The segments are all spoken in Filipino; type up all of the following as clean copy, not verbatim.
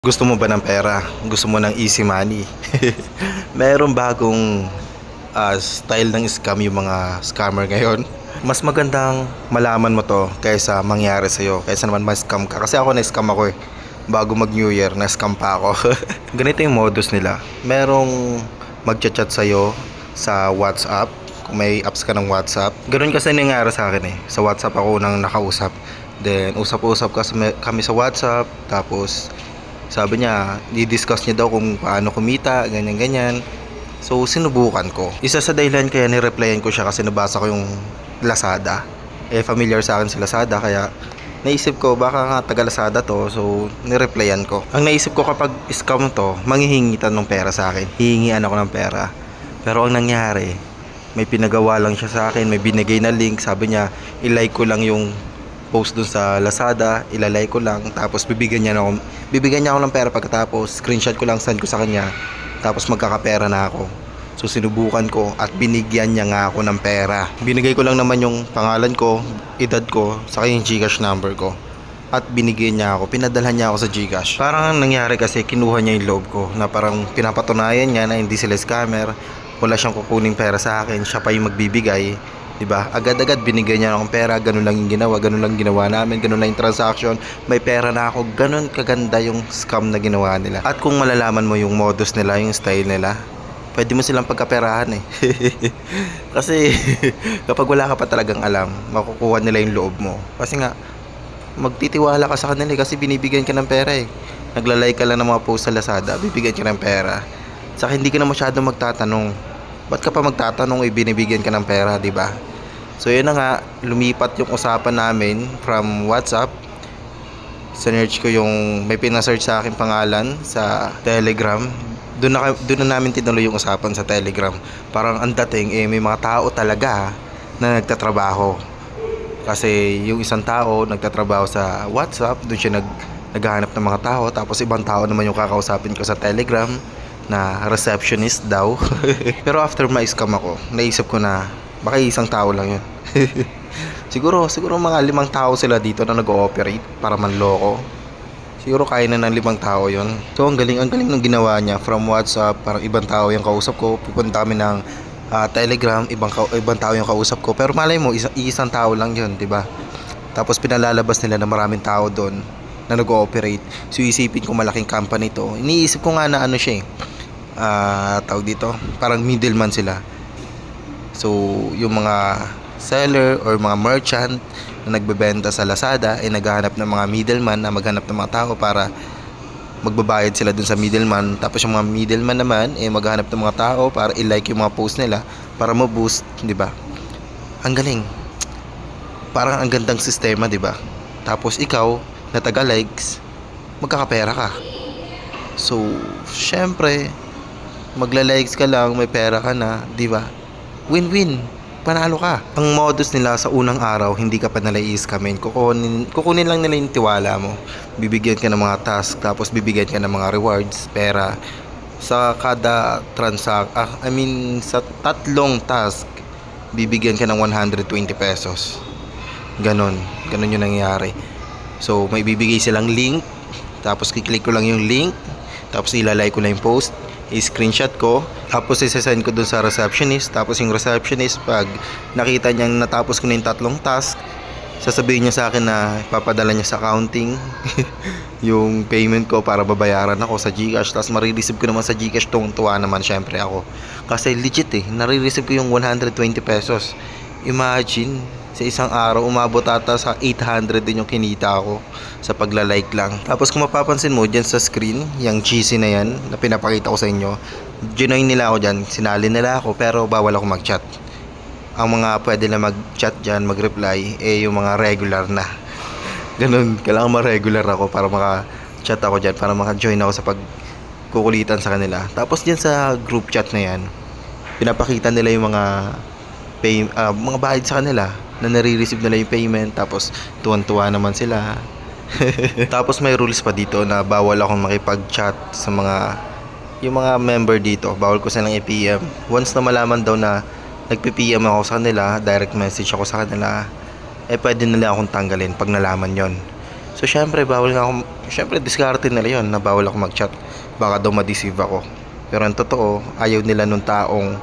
Gusto mo ba ng pera? Gusto mo ng easy money? Merong bagong style ng scam yung mga scammer ngayon. Mas magandang malaman mo to kaysa mangyari sa'yo, kaysa naman ma-scam ka. Kasi ako na-scam ako eh. Bago mag New Year, na-scam pa ako. Ganito yung modus nila. Merong magchat-chat sa'yo sa WhatsApp. Kung may apps ka ng WhatsApp. Ganun kasi nangyari sa akin eh. Sa WhatsApp ako nang nakausap. Then, usap-usap kami sa WhatsApp. Tapos, sabi niya, di-discuss niya daw kung paano kumita, ganyan-ganyan. So, sinubukan ko. Isa sa dahilan kaya ni-replyan ko siya kasi nabasa ko yung Lazada. Familiar sa akin si Lazada, kaya naisip ko, baka nga taga Lazada to. So, ni-replyan ko. Ang naisip ko kapag scam to, manghihingitan ng pera sa akin. Hihingian ako ng pera. Pero ang nangyari, may pinagawa lang siya sa akin, may binigay na link. Sabi niya, i-like ko lang yung post dun sa Lazada, ilalay ko lang, tapos bibigyan niya ako ng pera pagkatapos, screenshot ko lang, send ko sa kanya, tapos magkakapera na ako. So sinubukan ko at binigyan niya nga ako ng pera. Binigay ko lang naman yung pangalan ko, edad ko, saka yung GCash number ko. At binigyan niya ako, pinadalhan niya ako sa GCash. Parang nangyari kasi, kinuha niya yung loob ko, na parang pinapatunayan niya na hindi sila scammer, wala siyang kukuning pera sa akin, siya pa yung magbibigay. Diba? Agad-agad binigyan niya akong pera, ganun lang yung ginawa, ganun lang ginawa namin, ganun lang yung transaction, may pera na ako, ganun kaganda yung scam na ginawa nila. At kung malalaman mo yung modus nila, yung style nila, pwede mo silang pagkaperahan eh. Kasi kapag wala ka pa talagang alam, makukuha nila yung loob mo. Kasi nga, magtitiwala ka sa kanila kasi binibigyan ka ng pera eh. Naglalay ka lang ng mga post sa Lazada, bibigyan ka ng pera. Saka hindi ka na masyadong magtatanong. Ba't ka pa magtatanong eh, binibigyan ka ng pera, di ba? So yun na nga, lumipat yung usapan namin from WhatsApp. Sinearch ko yung may pinasearch sa akin pangalan sa Telegram. Doon na namin tinuloy yung usapan sa Telegram. Parang ang dating may mga tao talaga na nagtatrabaho. Kasi yung isang tao nagtatrabaho sa WhatsApp, doon siya naghahanap ng mga tao, tapos ibang tao naman yung kakausapin ko sa Telegram na receptionist daw. Pero after ma-scam ako, naisip ko na baka isang tao lang yun. siguro mga 5 tao sila dito na nag-ooperate para manloko. Siguro kaya na ng 5 tao yun. So ang galing ng ginawa niya. From WhatsApp, parang ibang tao yung kausap ko. Pupunta kami ng Telegram, ibang tao yung kausap ko. Pero malay mo, isang tao lang yun, di ba? Tapos pinalalabas nila na maraming tao doon na nag-ooperate. So isipin ko malaking company to. Iniisip ko nga na ano siya tawag dito, parang middleman sila. So yung mga seller or mga merchant na nagbebenta sa Lazada ay naghahanap ng mga middleman na maghanap ng mga tao para magbabayad sila dun sa middleman. Tapos yung mga middleman naman ay maghahanap ng mga tao para i-like yung mga post nila para ma-boost, di ba? Ang galing. Parang ang gandang sistema, di ba? Tapos ikaw na taga-likes, magkakapera ka. So, syempre, magla-likes ka lang, may pera ka na, di ba? Win-win. Panalo ka. Ang modus nila sa unang araw, hindi ka pa nila i-scamin. Kukunin lang nila yung tiwala mo. Bibigyan ka ng mga task, tapos bibigyan ka ng mga rewards, pera. Sa kada sa 3 task, bibigyan ka ng 120 pesos. Ganon yung nangyayari. So, may bibigay silang link, tapos kiklik ko lang yung link, tapos ilalay ko lang yung post, i-screenshot ko, tapos i-send ko dun sa receptionist. Tapos yung receptionist, pag nakita niyang natapos ko na yung 3 task, sasabihin niya sa akin na papadala niya sa accounting yung payment ko para babayaran ako sa GCash. Tapos marireceive ko naman sa GCash. Tuwa naman syempre ako kasi legit nare-receive ko yung 120 pesos. Imagine, sa isang araw umabot ata sa 800 din yung kinita ko sa pagla-like lang. Tapos kung mapapansin mo dyan sa screen, yung GC na yan na pinapakita ko sa inyo, ginoin nila ako dyan, sinali nila ako, pero bawal ako mag-chat. Ang mga pwede na mag-chat dyan, mag-reply, yung mga regular na. Ganun, kailangan ma-regular ako para maka-chat ako dyan, para maka-join ako sa pagkukulitan sa kanila. Tapos dyan sa group chat na yan, pinapakita nila yung mga bayad sa kanila, na nare-receive nila yung payment, tapos tuwan-tuwa naman sila. Tapos may rules pa dito na bawal akong makipag-chat sa yung mga member dito. Bawal ko silang i-PM. Once na malaman daw na nagpi-PM ako sa kanila, direct message ako sa kanila, pwede nila akong tanggalin pag nalaman yon. So syempre bawal nga ako, syempre diskarte nila yon na bawal ako mag-chat. Baka daw ma-deceive ako. Pero ang totoo, ayaw nila nung taong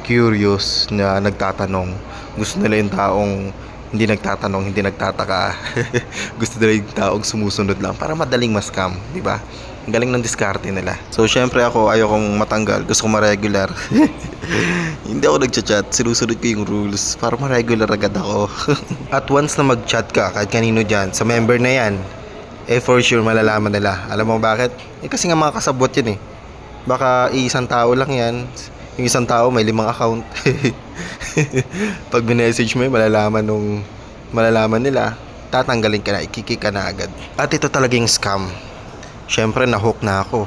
curious na nagtatanong. Gusto nila yung taong hindi nagtatanong, hindi nagtataka. Gusto nila yung taong sumusunod lang para madaling ma-scam, di ba? Ang galing ng diskarte nila. So syempre ako ayokong matanggal, gusto ko ma-regular. Hindi ako nagchat-chat, sinusunod ko yung rules para ma-regular agad ako. At once na mag-chat ka kahit kanino dyan, sa member na yan, for sure malalaman nila. Alam mo bakit? Kasi nga mga kasabot yun Baka isang tao lang yan. Yung isang tao may 5 account. Pag binessage mo malalaman nila, tatanggalin ka na, ikikik ka na agad. At ito talagang scam. Syempre nahook na ako.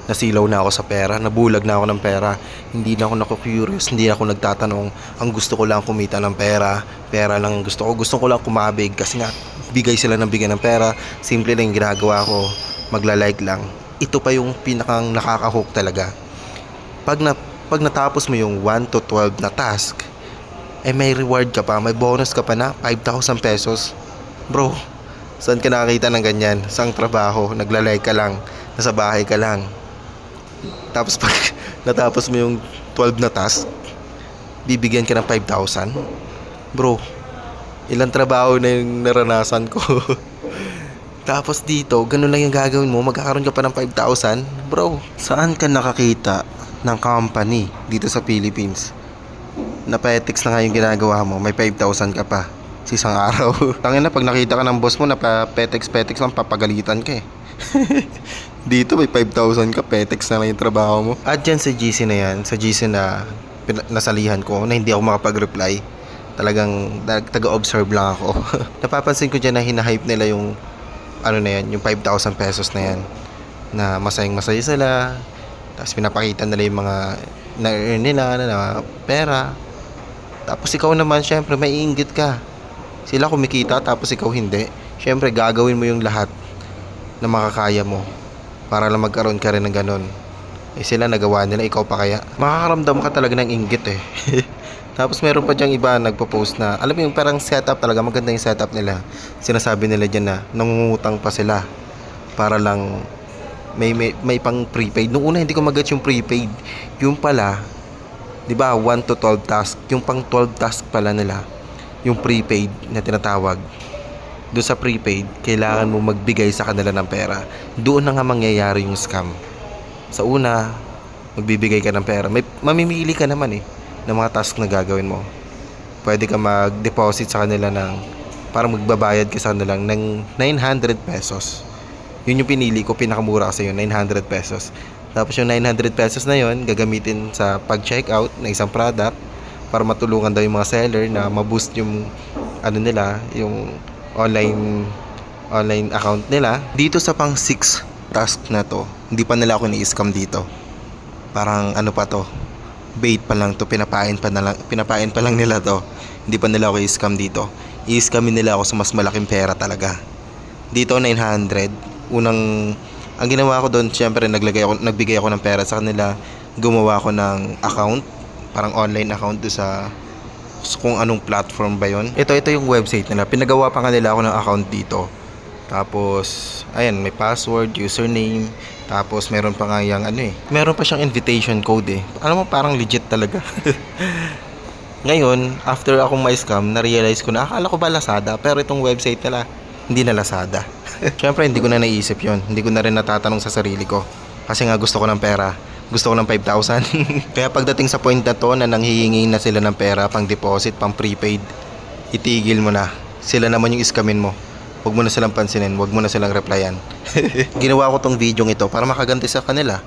Nasilaw na ako sa pera, nabulag na ako ng pera. Hindi na ako naku-curious, hindi na ako nagtatanong. Ang gusto ko lang kumita ng pera. Pera lang gusto ko. Gusto ko lang kumabig kasi nga bigay sila ng bigay ng pera. Simple lang yung ginagawa ko. Magla-like lang. Ito pa yung pinakang nakaka-hook talaga. Pag natapos mo yung 1 to 12 na task, may reward ka pa, may bonus ka pa na 5,000 pesos. Bro, saan ka nakakita ng ganyan? Sang trabaho, nagla-like ka lang, nasa bahay ka lang. Tapos pag natapos mo yung 12 na task, bibigyan ka ng 5,000. Bro, ilang trabaho na yung naranasan ko. Tapos dito, ganun lang yung gagawin mo, magkakaroon ka pa ng 5,000. Bro, saan ka nakakita ng company dito sa Philippines na Petex na nga yung ginagawa mo, may 5,000 ka pa sa isang araw? Tangin na, pag nakita ka ng boss mo na Petex lang, papagalitan ka Dito may 5,000 ka, Petex na lang yung trabaho mo. At dyan sa GC na yan, sa GC na nasalihan ko, na hindi ako makapag-reply, talagang taga-observe lang ako. Napapansin ko dyan na hinahype nila yung yung 5,000 pesos na yan, na masayang-masaya sila. Tapos pinapakita nila yung mga na-earn nila na pera. Tapos ikaw naman, syempre, maiinggit ka. Sila kumikita, tapos ikaw hindi. Syempre, gagawin mo yung lahat na makakaya mo para lang magkaroon ka rin ng ganun. Sila nagawa nila, ikaw pa kaya? Makakaramdam ka talaga ng inggit Tapos meron pa dyang iba nagpo-post na, alam mo yung parang setup talaga, maganda yung setup nila. Sinasabi nila dyan na nangungutang pa sila para lang may pang prepaid. Noong una hindi ko mag-gets yung prepaid. Yung pala, 'di ba, 1 to 12 task. Yung pang 12 task pala nila, yung prepaid na tinatawag. Doon sa prepaid, kailangan mo magbigay sa kanila ng pera. Doon na nga mangyayari yung scam. Sa una, magbibigay ka ng pera. Mamimili ka naman ng mga task na gagawin mo. Pwede ka mag-deposit sa kanila parang magbabayad ka sa kanila ng 900 pesos. Yun yung pinili ko, pinakamura kasi yun, 900 pesos. Tapos yung 900 pesos na yun, gagamitin sa pag-checkout ng isang product para matulungan daw yung mga seller na ma-boost yung yung online account nila. Dito sa pang 6 task na to, hindi pa nila ako ni-scam dito. Parang pa to, bait pa lang to, pinapain pa lang nila to. Hindi pa nila ako i-scam dito. I-scamin nila ako sa mas malaking pera talaga. Dito 900. Ang ginawa ko doon, syempre nagbigay ako ng pera sa kanila. Gumawa ako ng account, parang online account doon sa kung anong platform ba yon. Ito yung website nila. Pinagawa pa kanila ako ng account dito. Tapos ayan, may password, username. Tapos meron pa nga yung meron pa siyang invitation code Alam mo, parang legit talaga. Ngayon, after akong ma-scam, na-realize ko na akala ko ba Lazada, pero itong website nila hindi na Lazada. Syempre hindi ko na naisip yon. Hindi ko na rin natatanong sa sarili ko. Kasi nga gusto ko ng pera. Gusto ko ng 5,000. Kaya pagdating sa point na to na nanghihingi na sila ng pera, pang deposit, pang prepaid, itigil mo na. Sila naman yung iskamin mo. Huwag mo na silang pansinin, huwag mo na silang replyan. Ginawa ko tong video ito para makaganti sa kanila.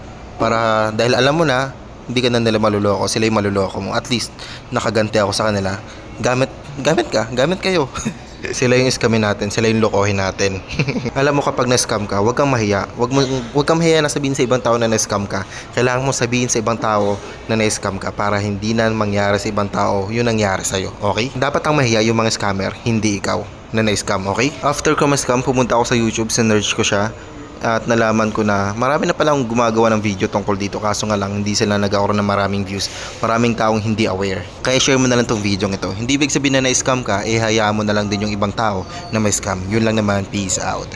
Dahil alam mo na, hindi ka na nila maluloko, sila yung maluloko mo. At least, nakaganti ako sa kanila. Gamit kayo. Sila yung iskamin natin, sila yung lokohin natin. Alam mo, kapag na-scam ka, huwag kang mahiya. Huwag kang mahiya na sabihin sa ibang tao na na-scam ka. Kailangan mo sabihin sa ibang tao na na-scam ka para hindi na mangyari sa ibang tao yung nangyari sa'yo, okay? Dapat ang mahiya yung mga scammer, hindi ikaw na na-scam, okay? After ko ma-scam, pumunta ako sa YouTube, sinearch ko siya. At nalaman ko na marami na palang gumagawa ng video tungkol dito, kaso nga lang hindi sila nagkakaroon ng maraming views. Maraming taong hindi aware. Kaya share mo na lang tong video ito. Hindi ibig sabihin na na-scam ka, hayaan mo na lang din yung ibang tao na may scam. Yun lang naman, peace out.